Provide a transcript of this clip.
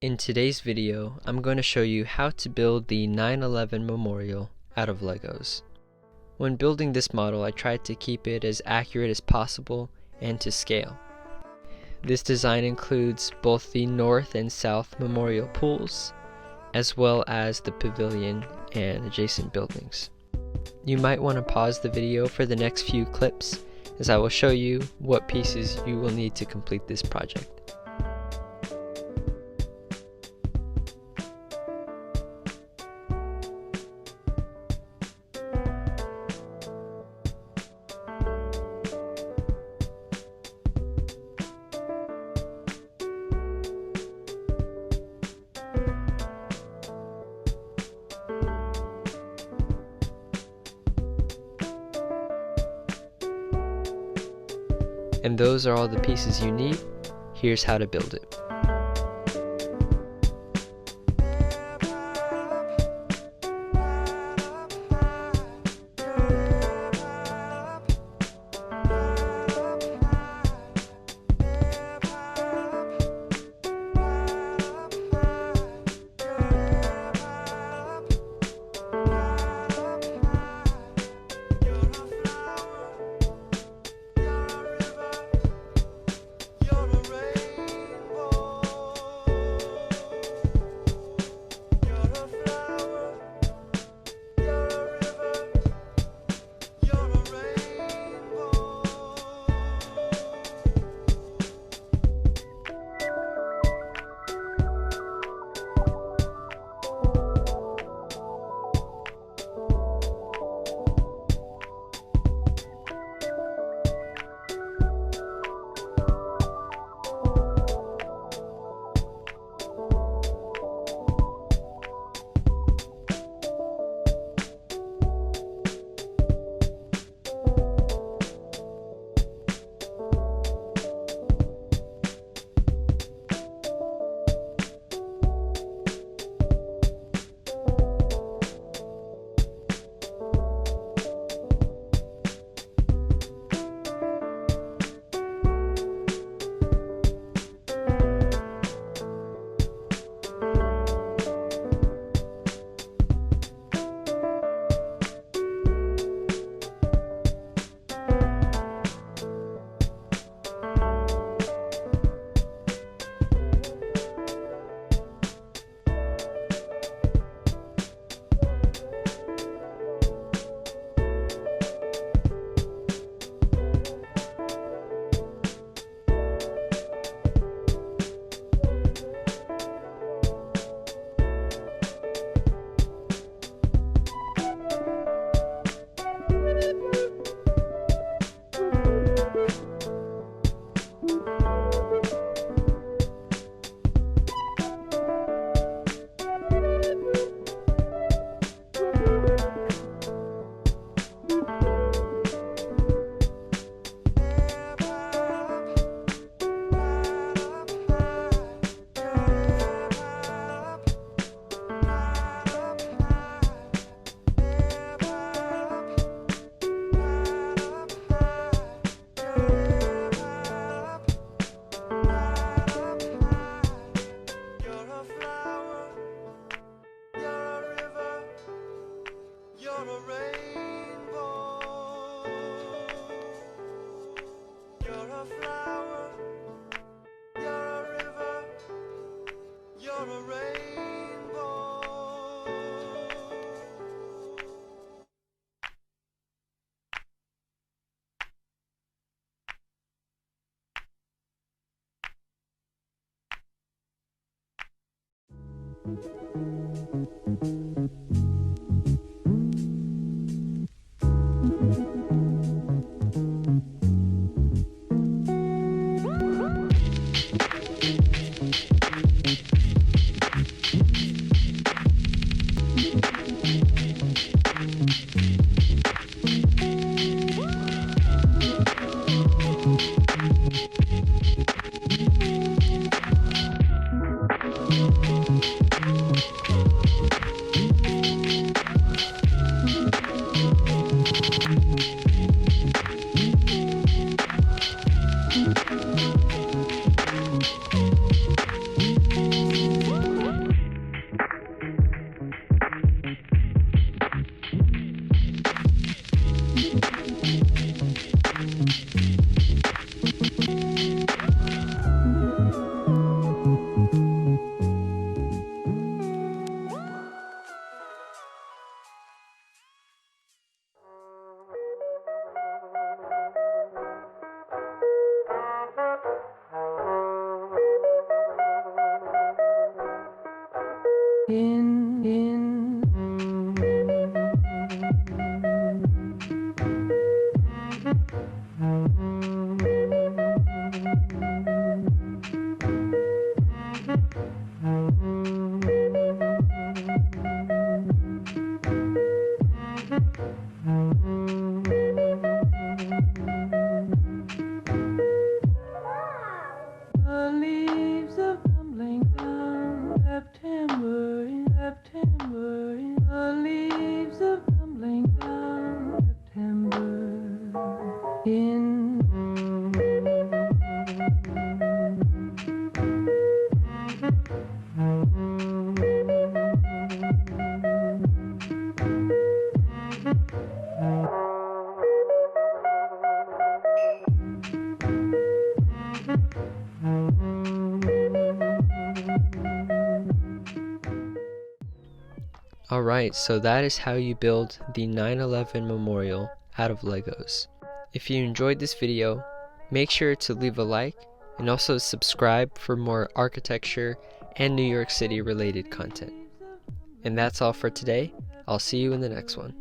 In today's video, I'm going to show you how to build the 9/11 memorial out of Legos. When building this model, I tried to keep it as accurate as possible and to scale. This design includes both the north and south memorial pools, as well as the pavilion and adjacent buildings. You might want to pause the video for the next few clips, as I will show you what pieces you will need to complete this project. And those are all the pieces you need. Here's how to build it. The leaves are tumbling down, September, September. The leaves are tumbling down, September. Alright, so that is how you build the 9/11 memorial out of Legos. If you enjoyed this video, make sure to leave a like and also subscribe for more architecture and New York City related content. And that's all for today. I'll see you in the next one.